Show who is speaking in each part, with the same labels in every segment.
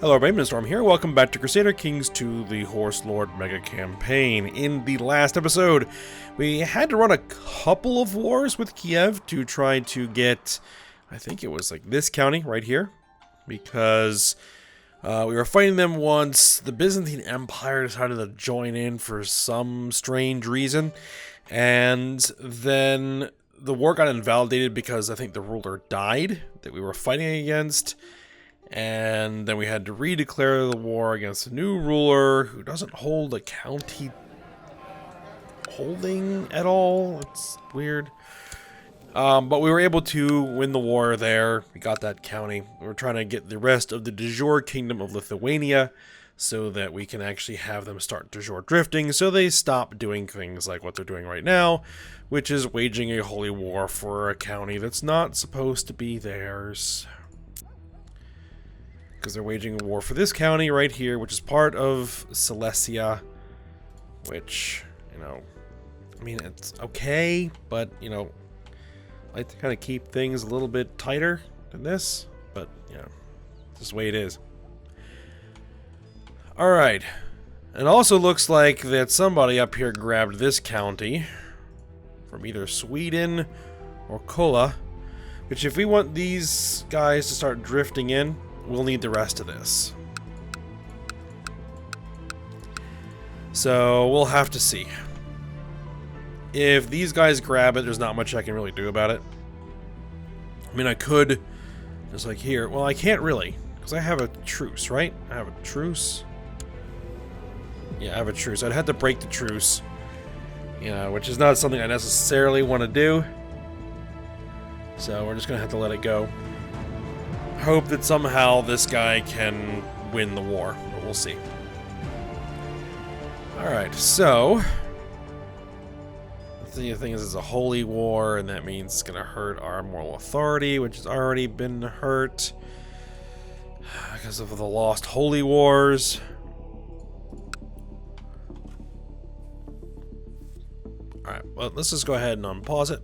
Speaker 1: Hello, everybody, Storm here. Welcome back to Crusader Kings II, the Horse Lord Mega Campaign. In the last episode, we had to run a couple of wars with Kiev to try to get, I think it was like this county right here, because we were fighting them once. The Byzantine Empire decided to join in for some strange reason, and then the war got invalidated because I think the ruler died that we were fighting against. And then we had to redeclare the war against a new ruler who doesn't hold a county holding at all. It's weird. But we were able to win the war there. We got that county. We're trying to get the rest of the de jure kingdom of Lithuania so that we can actually have them start de jure drifting, so they stop doing things like what they're doing right now, which is waging a holy war for a county that's not supposed to be theirs. Because they're waging a war for this county right here, which is part of Silesia, which, you know, I mean, it's okay, but, you know, I like to kind of keep things a little bit tighter than this, but, you know, this is the way it is. Alright, it also looks like that somebody up here grabbed this county from either Sweden or Kola, which if we want these guys to start drifting in, we'll need the rest of this. So we'll have to see. If these guys grab it, there's not much I can really do about it. I mean, I could, just like here. Well, I can't really, because I have a truce, right? I have a truce. Yeah, I have a truce. I'd have to break the truce. You know, which is not something I necessarily want to do. So we're just going to have to let it go. Hope that somehow this guy can win the war, but we'll see. Alright, so the thing is, it's a holy war, and that means it's going to hurt our moral authority, which has already been hurt because of the lost holy wars. Alright, well, let's just go ahead and unpause it.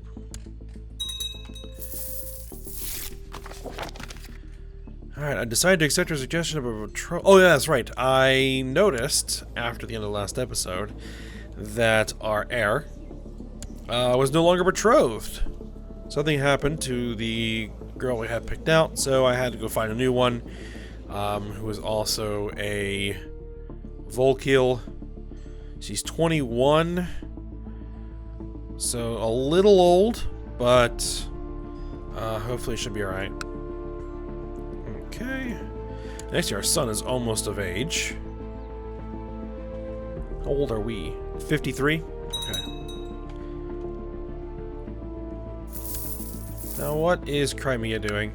Speaker 1: Alright, I decided to accept your suggestion of a betrothal. Oh, yeah, that's right. I noticed, after the end of the last episode, that our heir was no longer betrothed. Something happened to the girl we had picked out, so I had to go find a new one, who was also a Volkil. She's 21, so a little old, but hopefully she'll be alright. Okay. Next year, our son is almost of age. How old are we? 53? Okay. Now, what is Crimea doing?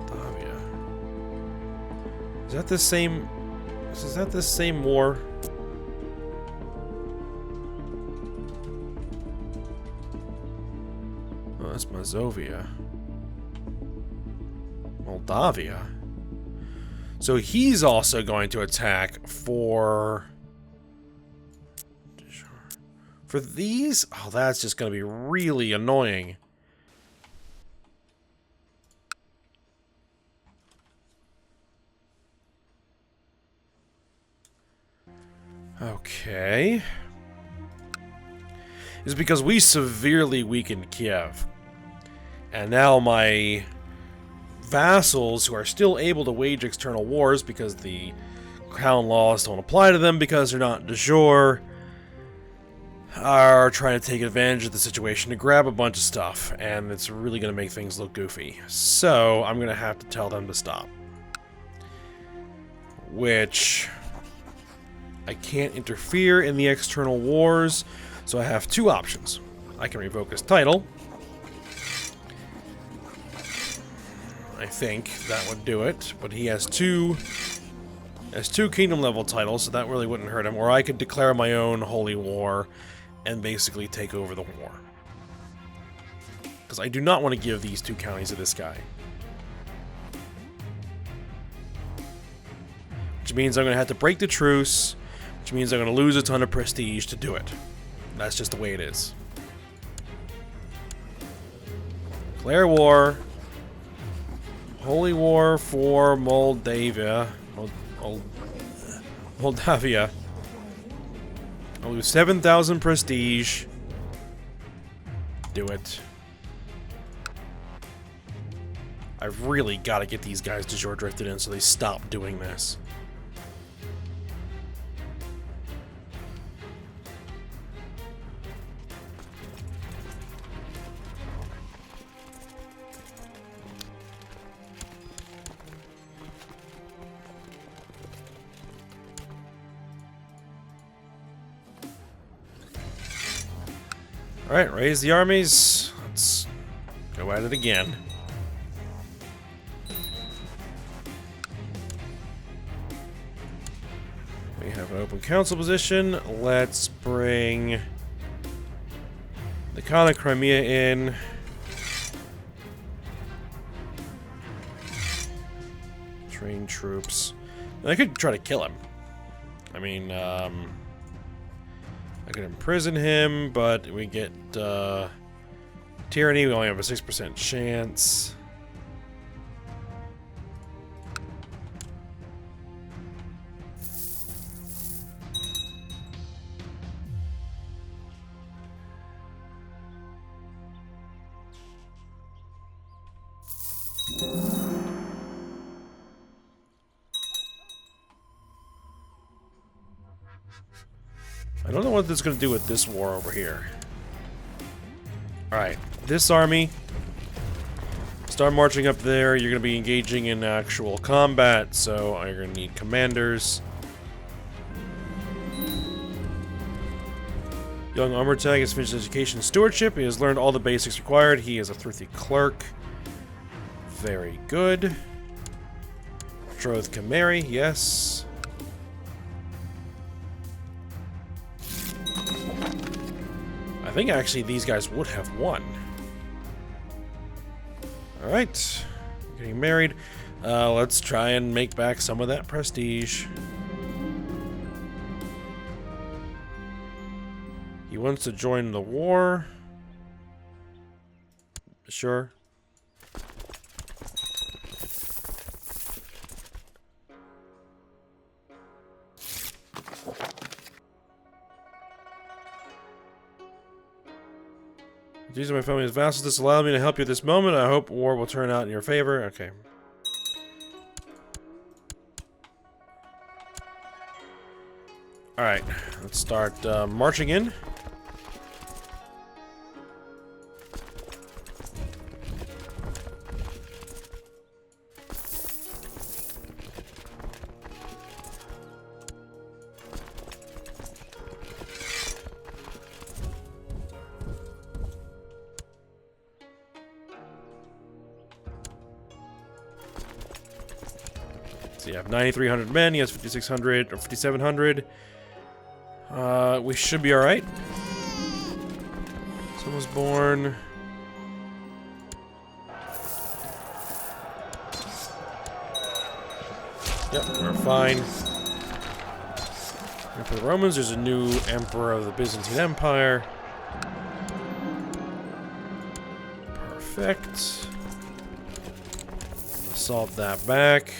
Speaker 1: Moldavia. Is that the same? Is that the same war? That's Mazovia. Moldavia. So he's also going to attack for these? Oh, that's just going to be really annoying. Okay. It's because we severely weakened Kiev. And now my vassals, who are still able to wage external wars because the crown laws don't apply to them because they're not de jure, are trying to take advantage of the situation to grab a bunch of stuff, and it's really going to make things look goofy. So I'm going to have to tell them to stop. Which I can't interfere in the external wars, so I have two options. I can revoke his title. I think that would do it, but he has two kingdom level titles, so that really wouldn't hurt him. Or I could declare my own holy war and basically take over the war. Because I do not want to give these two counties to this guy. Which means I'm going to have to break the truce, which means I'm going to lose a ton of prestige to do it. That's just the way it is. Declare war. Holy war for Moldavia. Moldavia. I'll lose 7,000 prestige. Do it. I've really got to get these guys de jure drifted in so they stop doing this. Alright, raise the armies. Let's go at it again. We have an open council position. Let's bring the Khan of Crimea in. Train troops. I could try to kill him. I mean, I could imprison him, but we get tyranny. We only have a 6% chance. I don't know what this is going to do with this war over here. Alright, this army, start marching up there. You're going to be engaging in actual combat, so you're going to need commanders. Young Armortag has finished education and stewardship. He has learned all the basics required. He is a thrifty clerk. Very good. Betrothed can marry, yes. I think actually these guys would have won. Alright. Getting married. Let's try and make back some of that prestige. He wants to join the war. Sure. These are my family's vassals. This allowed me to help you at this moment. I hope war will turn out in your favor. Okay. Alright. Let's start marching in. So you have 9,300 men, he has 5,600 or 5,700. We should be alright. Son was born. Yep, we're fine. And for the Romans, there's a new emperor of the Byzantine Empire. Perfect. Assault that back.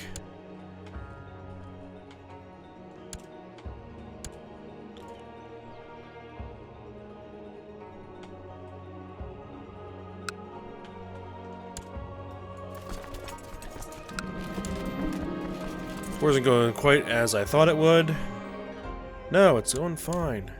Speaker 1: Wasn't going quite as I thought it would. No, it's going fine.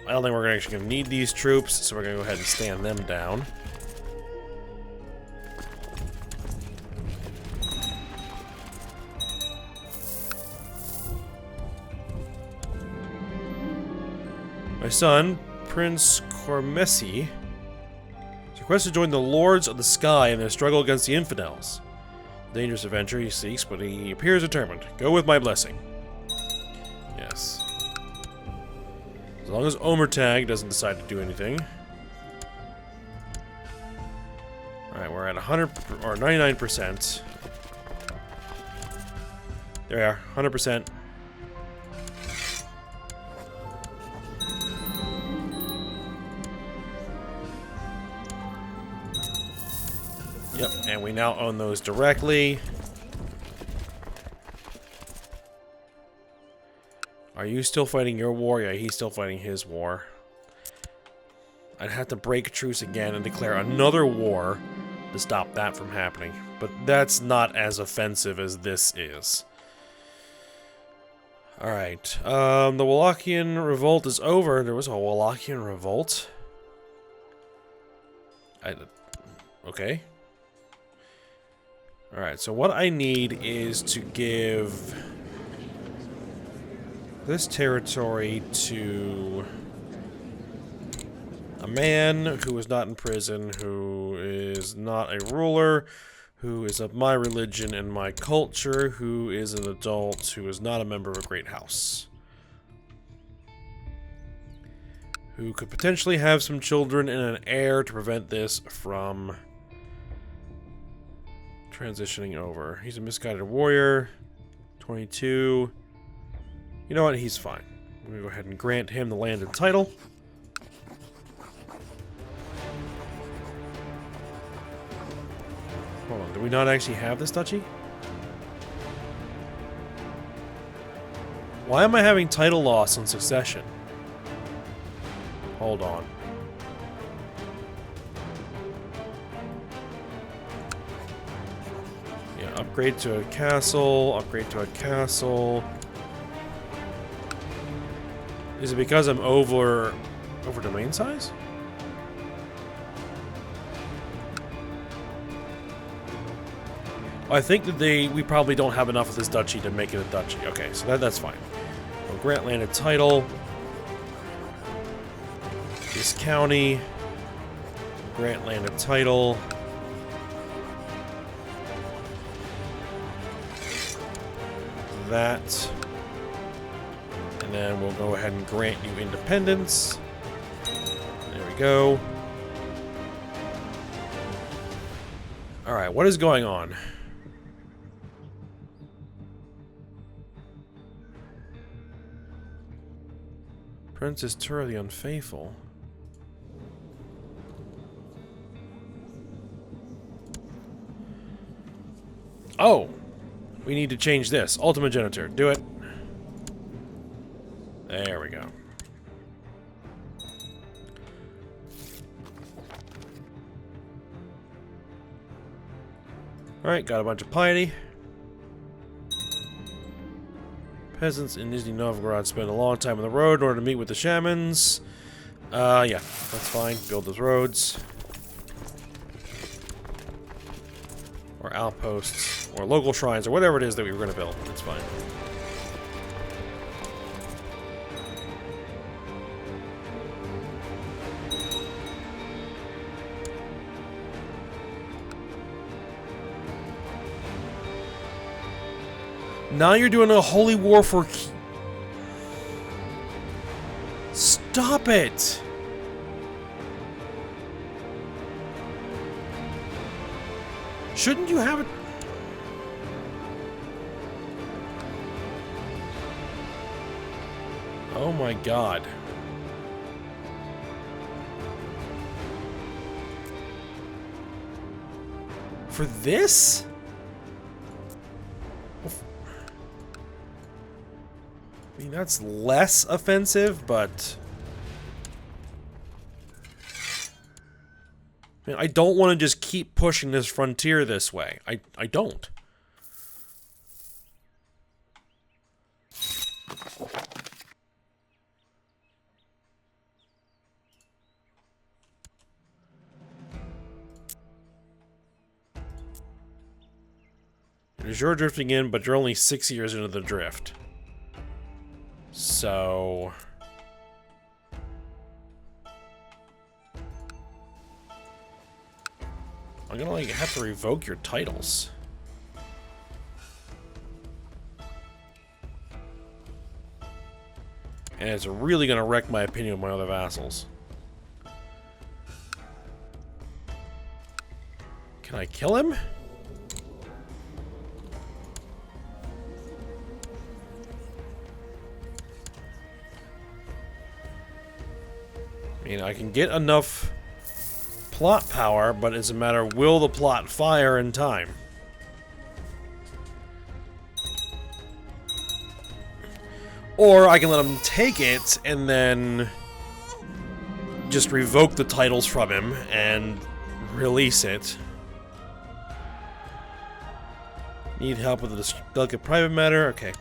Speaker 1: I don't think we're actually going to need these troops, so we're going to go ahead and stand them down. My son, Prince Cormesi, is requested to join the Lords of the Sky in their struggle against the infidels. Dangerous adventure he seeks, but he appears determined. Go with my blessing. Yes. As long as Omertag doesn't decide to do anything. Alright, we're at 100 or 99%. There we are, 100%. Yep, and we now own those directly. Are you still fighting your war? Yeah, he's still fighting his war. I'd have to break a truce again and declare another war to stop that from happening. But that's not as offensive as this is. Alright, the Wallachian revolt is over. There was a Wallachian revolt? Okay. Alright, so what I need is to give this territory to a man who is not in prison, who is not a ruler, who is of my religion and my culture, who is an adult, who is not a member of a great house. Who could potentially have some children and an heir to prevent this from transitioning over. He's a misguided warrior. 22. You know what? He's fine. I'm going to go ahead and grant him the landed title. Hold on. Do we not actually have this duchy? Why am I having title loss on succession? Hold on. Yeah, upgrade to a castle, upgrade to a castle. Is it because I'm over domain size? I think that we probably don't have enough of this duchy to make it a duchy. Okay, so that's fine. We'll grant landed title. This county. Grant landed title. That. And then we'll go ahead and grant you independence. There we go. Alright, what is going on? Princess Tura the Unfaithful. Oh! We need to change this. Ultimate Genitor. Do it. There we go. Alright, got a bunch of piety. Peasants in Nizhny Novgorod spend a long time on the road in order to meet with the shamans. Yeah, that's fine. Build those roads. Or outposts. Or local shrines, or whatever it is that we were going to build. It's fine. Now you're doing a holy war for... Stop it! Shouldn't you have it... Oh my god. For this? I mean, that's less offensive, but... I mean, I don't want to just keep pushing this frontier this way. I don't. It is you're drifting in, but you're only 6 years into the drift. So... I'm gonna, like, have to revoke your titles. And it's really gonna wreck my opinion of my other vassals. Can I kill him? I mean, I can get enough plot power, but it's a matter of will the plot fire in time. Or I can let him take it and then just revoke the titles from him and release it. Need help with the delicate private matter? Okay.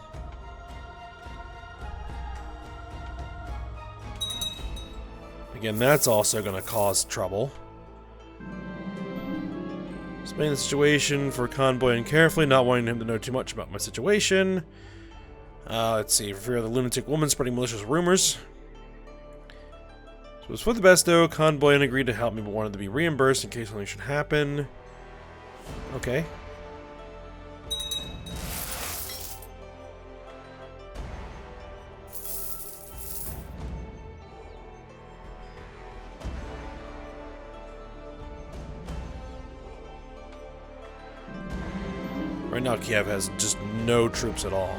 Speaker 1: Again, that's also going to cause trouble. Explain the situation for Convoy and carefully, not wanting him to know too much about my situation. Let's see. For fear of the lunatic woman spreading malicious rumors. So it was for the best, though. Convoy agreed to help me, but wanted to be reimbursed in case something should happen. Okay. Right now, Kiev has just no troops at all.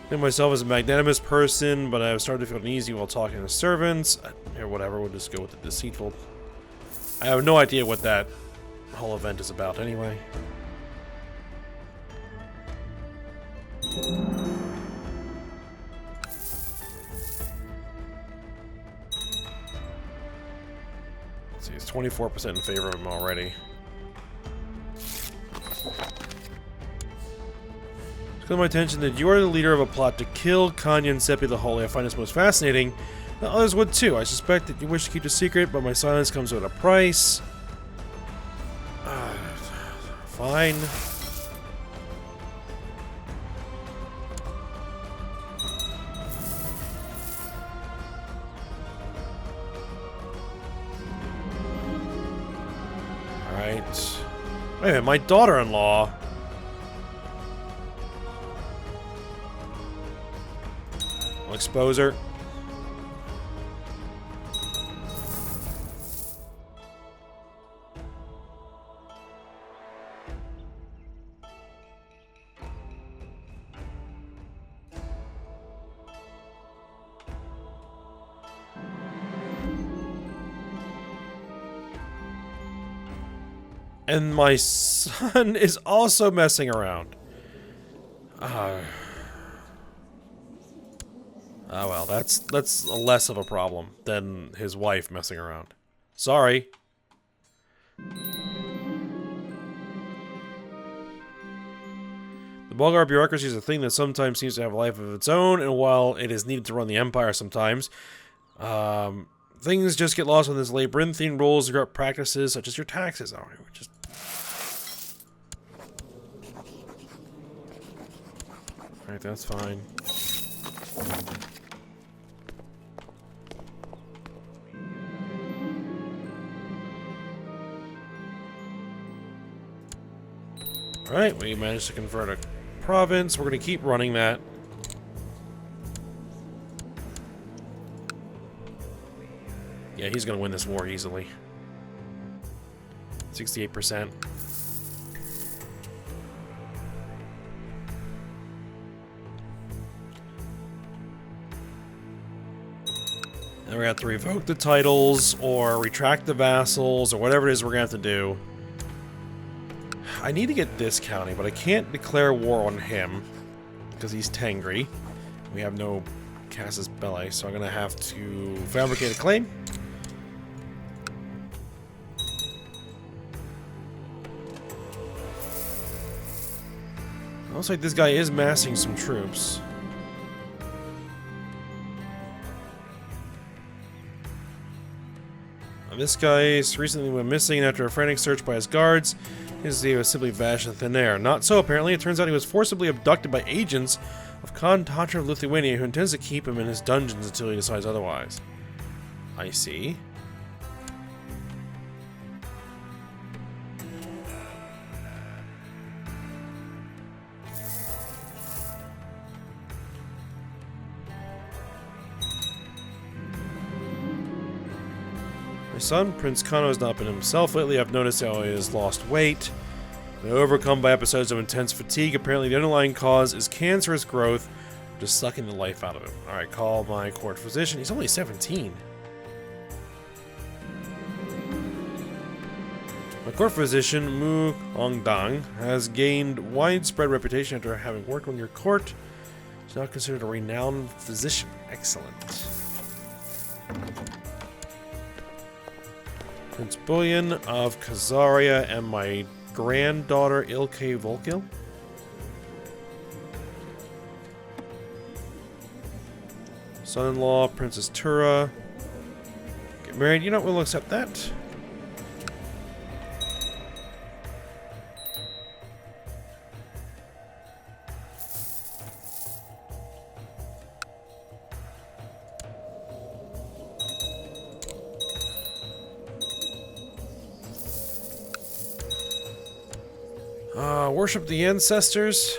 Speaker 1: I think myself as a magnanimous person, but I've started to feel uneasy while talking to servants. Or whatever, we'll just go with the deceitful. I have no idea what that whole event is about anyway. Let's see, it's 24% in favor of him already. It's come to my attention that you are the leader of a plot to kill Kanyan Sepi the Holy. I find this most fascinating. Now, others would too. I suspect that you wish to keep the secret, but my silence comes at a price. Fine. Alright. Wait a minute, my daughter-in-law. I'll expose her. And my son is also messing around. Oh well, that's less of a problem than his wife messing around. Sorry. The Bulgar bureaucracy is a thing that sometimes seems to have a life of its own, and while it is needed to run the empire sometimes, things just get lost on this labyrinthine rules and corrupt practices such as your taxes. Oh, just... Alright, that's fine. Alright, we managed to convert a province. We're going to keep running that. Yeah, he's going to win this war easily. 68%. Then we're going to have to revoke the titles, or retract the vassals, or whatever it is we're going to have to do. I need to get this county, but I can't declare war on him, because he's Tengri. We have no casus belli, so I'm going to have to fabricate a claim. Looks like this guy is massing some troops. This guy recently went missing after a frantic search by his guards. He was simply vanished in thin air. Not so, apparently. It turns out he was forcibly abducted by agents of Khan Tatra of Lithuania, who intends to keep him in his dungeons until he decides otherwise. I see. My son, Prince Kano, has not been himself lately. I've noticed how he has lost weight. Been overcome by episodes of intense fatigue. Apparently the underlying cause is cancerous growth, just sucking the life out of him. Alright, call my court physician. He's only 17. The court physician Mu Hongdang has gained widespread reputation after having worked on your court. He's now considered a renowned physician. Excellent. Prince Bullion of Khazaria and my granddaughter Ilke Volkil. Son-in-law Princess Tura. Get married. You know what? We'll accept that. Worship the ancestors.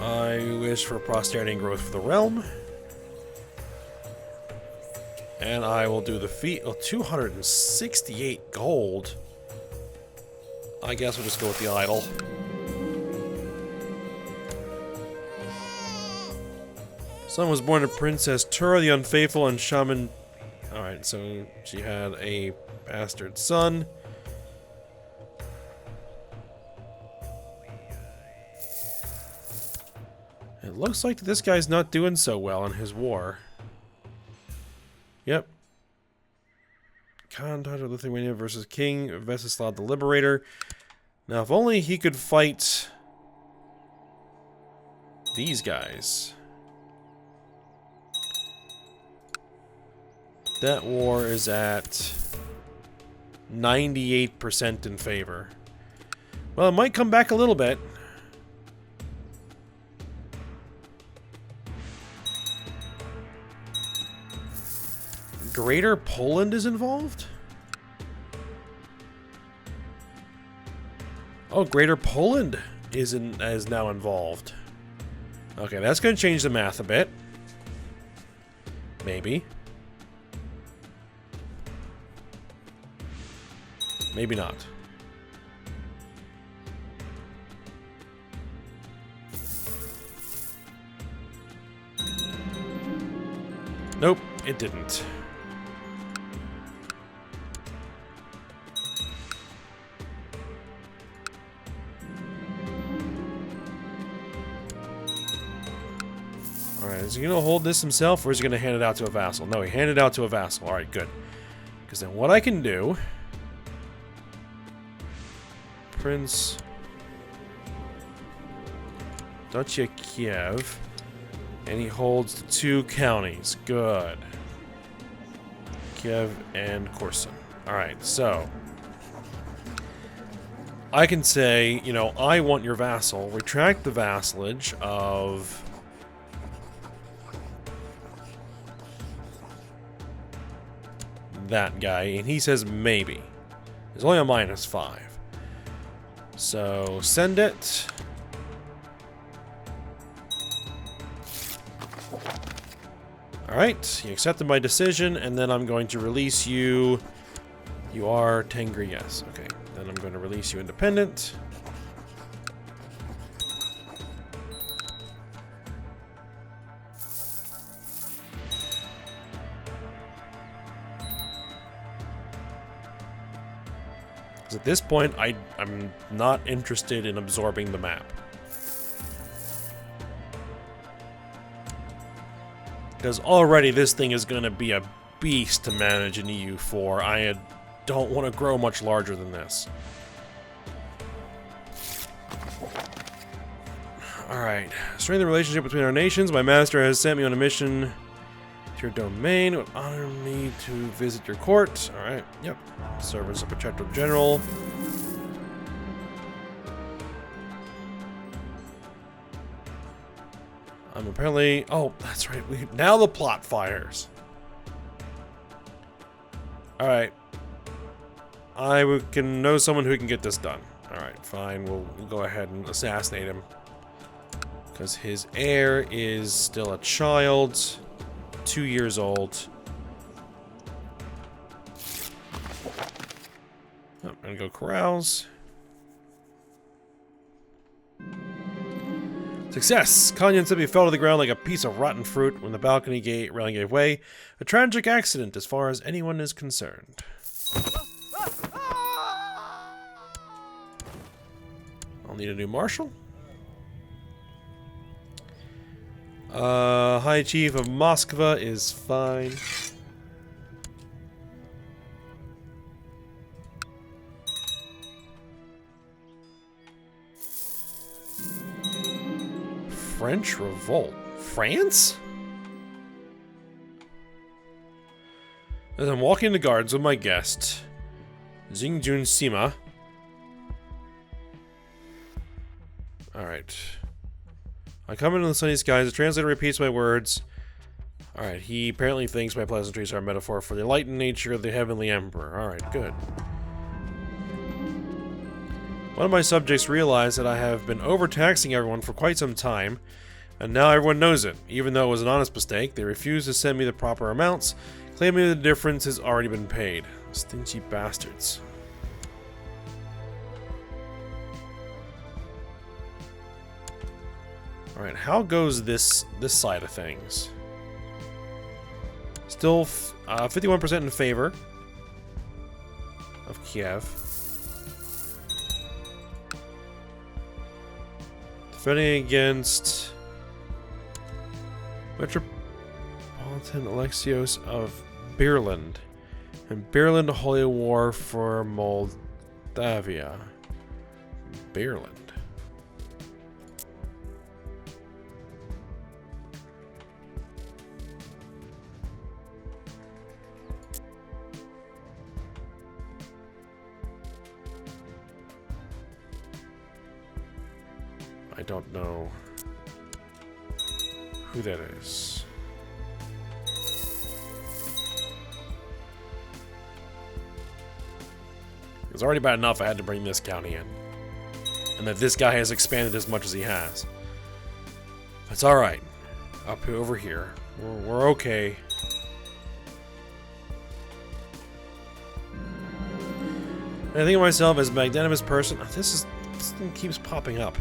Speaker 1: I wish for prosperity and growth for the realm. And I will do the feat. Oh, 268 gold. I guess we'll just go with the idol. Son was born to Princess Tura the Unfaithful and Shaman. Alright, so she had a bastard son. It looks like this guy's not doing so well in his war. Yep. Khan of Lithuania versus King Vassals the Liberator. Now, if only he could fight these guys. That war is at 98% in favor. Well, it might come back a little bit. Greater Poland is involved? Oh, Greater Poland is now involved. Okay, that's going to change the math a bit. Maybe. Maybe not. Nope, it didn't. Alright, is he going to hold this himself, or is he going to hand it out to a vassal? No, he handed it out to a vassal. Alright, good. Because then what I can do... Prince... Duchy of Kiev. And he holds the 2 counties. Good. Kiev and Korsun. Alright, so... I can say, you know, I want your vassal. Retract the vassalage of... that guy, and he says maybe. There's only a -5. So, send it. Alright, you accepted my decision, and then I'm going to release you. You are Tengri, yes. Okay, then I'm going to release you independent. At this point, I'm not interested in absorbing the map. Because already this thing is going to be a beast to manage in EU4. I don't want to grow much larger than this. Alright. Strengthen the relationship between our nations. My master has sent me on a mission to your domain. It would honor me to visit your court. Alright, yep. Serve as a protector general. I'm apparently... Oh, that's right. Now the plot fires. Alright. I can know someone who can get this done. Alright, fine. We'll go ahead and assassinate him. Because his heir is still a child. 2 years old. Oh, I'm gonna go carouse. Success! Kanyan simply fell to the ground like a piece of rotten fruit when the balcony railing gave way. A tragic accident as far as anyone is concerned. I'll need a new marshal. High Chief of Moskva is fine. French Revolt. France? As I'm walking the guards with my guest, Xingjun Sima. Alright. I come into the sunny skies, the translator repeats my words. Alright, he apparently thinks my pleasantries are a metaphor for the enlightened nature of the Heavenly Emperor. Alright, good. One of my subjects realized that I have been overtaxing everyone for quite some time, and now everyone knows it. Even though it was an honest mistake, they refuse to send me the proper amounts, claiming the difference has already been paid. Stingy bastards. Alright, how goes this side of things? Still 51% in favor of Kiev. Defending against Metropolitan Alexios of Beerland. And Beerland Holy War for Moldavia. Beerland. I don't know who that is. It's already bad enough I had to bring this county in. And that this guy has expanded as much as he has. That's alright. Up over here. We're okay. I think of myself as a magnanimous person. This thing keeps popping up.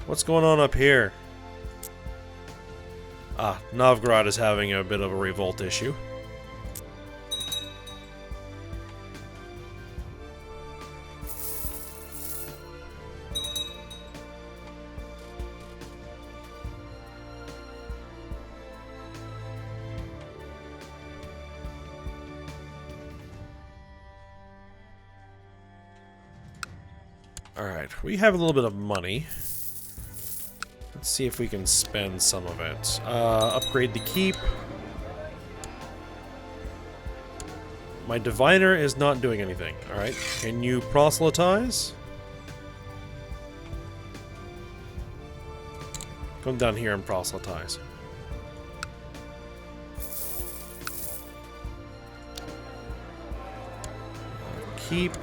Speaker 1: What's going on up here? Ah, Novgorod is having a bit of a revolt issue. Alright, we have a little bit of money. Let's see if we can spend some of it. Upgrade the keep. My diviner is not doing anything. Alright, can you proselytize? Come down here and proselytize. Keep.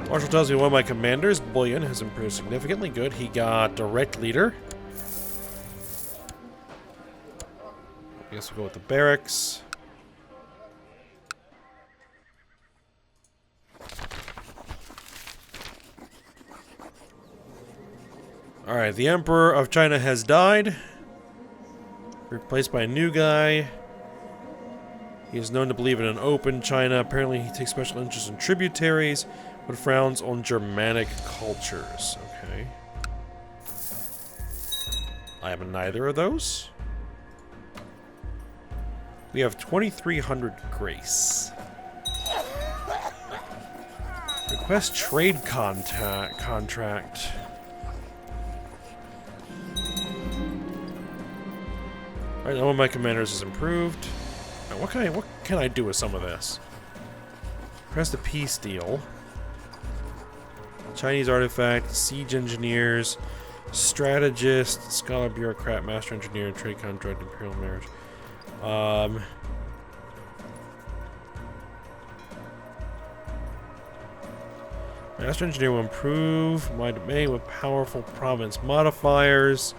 Speaker 1: Marshal tells me one of my commanders, Bullion, has improved significantly. Good. He got direct leader. I guess we'll go with the barracks. Alright, the Emperor of China has died. Replaced by a new guy. He is known to believe in an open China. Apparently he takes special interest in tributaries, but frowns on Germanic cultures. Okay. I am neither of those. We have 2,300 grace. Request trade contract. Alright, one of my commanders is improved. Right, what can I do with some of this? Press the peace deal. Chinese artifact, siege engineers, strategist, scholar, bureaucrat, master engineer, trade contract, imperial marriage. Master engineer will improve my domain with powerful province modifiers.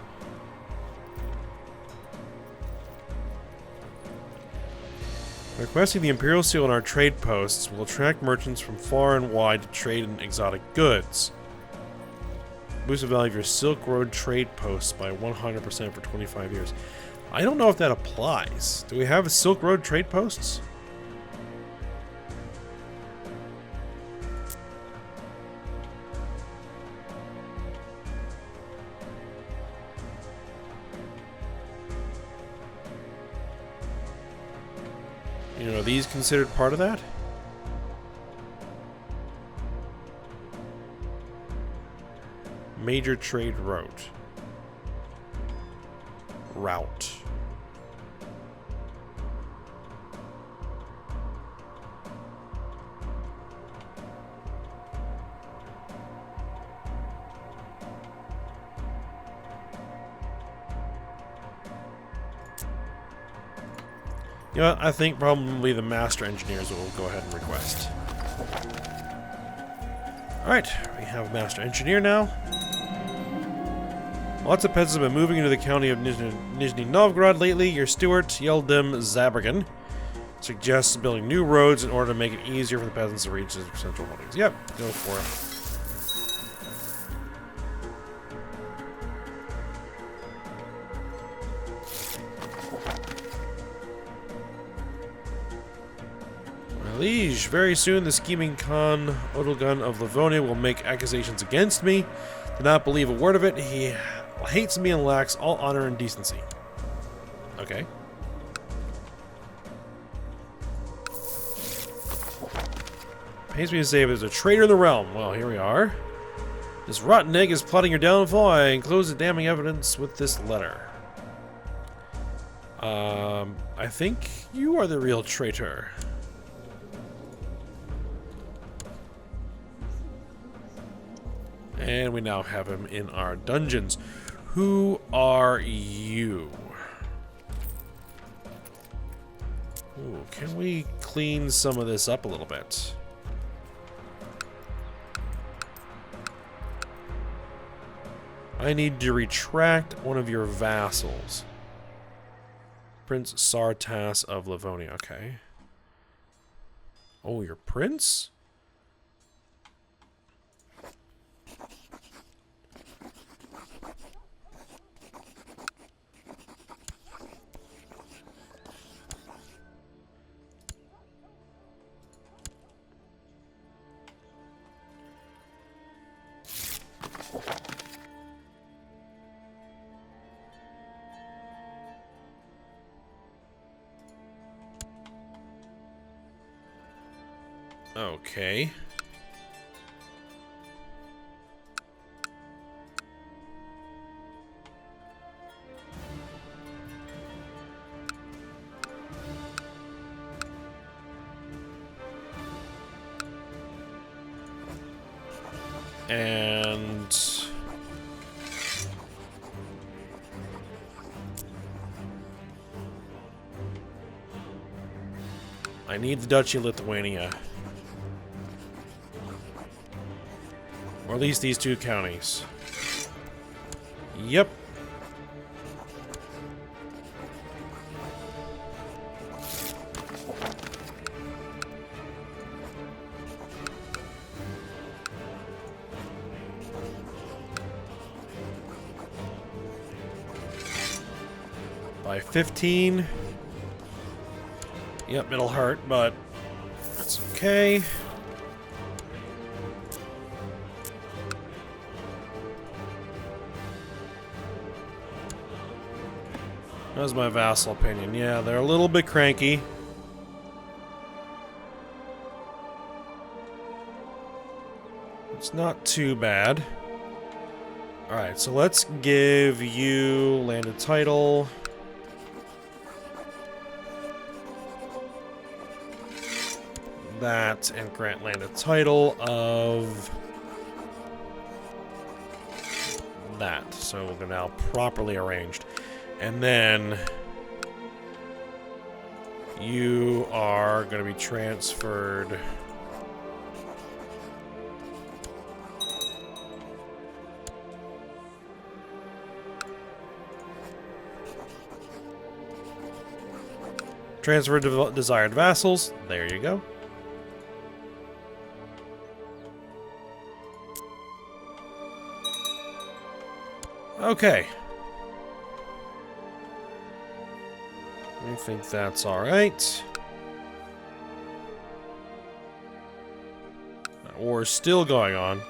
Speaker 1: Requesting the Imperial Seal on our trade posts will attract merchants from far and wide to trade in exotic goods. Boost the value of your Silk Road trade posts by 100% for 25 years. I don't know if that applies. Do we have Silk Road trade posts? You know, are these considered part of that? Major trade route. Route. You know what? I think probably the master engineers will go ahead and request. Alright, we have a master engineer now. Lots of peasants have been moving into the county of Nizhny Novgorod lately. Your steward, Yildim Zabragan, suggests building new roads in order to make it easier for the peasants to reach the central holdings. Yep, go for it. Liege, very soon the scheming Khan Odilgun of Livonia will make accusations against me. Do not believe a word of it. He hates me and lacks all honor and decency. Okay. Pains me to say, if there's a traitor in the realm. Well, here we are. This rotten egg is plotting your downfall. I enclose the damning evidence with this letter. I think you are the real traitor. And we now have him in our dungeons. Who are you? Ooh, can we clean some of this up a little bit? I need to retract one of your vassals. Prince Sartas of Livonia, okay. Oh, your prince? Okay. And I need the Duchy of Lithuania. Or at least these two counties. Yep. By 15. Yep, it'll hurt, but that's okay. That's my vassal opinion. Yeah, they're a little bit cranky. It's not too bad. Alright, so let's give you landed title. That, and grant landed title of that. So we're now properly arranged. And then you are going to be transferred. Transfer desired vassals. There you go. Okay. I think that's alright. War's still going on.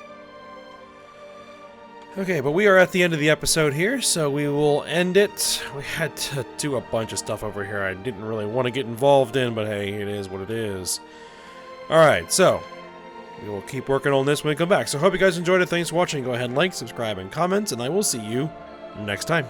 Speaker 1: Okay, but we are at the end of the episode here, so we will end it. We had to do a bunch of stuff over here I didn't really want to get involved in, but hey, it is what it is. Alright, so we will keep working on this when we come back. So I hope you guys enjoyed it. Thanks for watching. Go ahead and like, subscribe, and comment, and I will see you next time.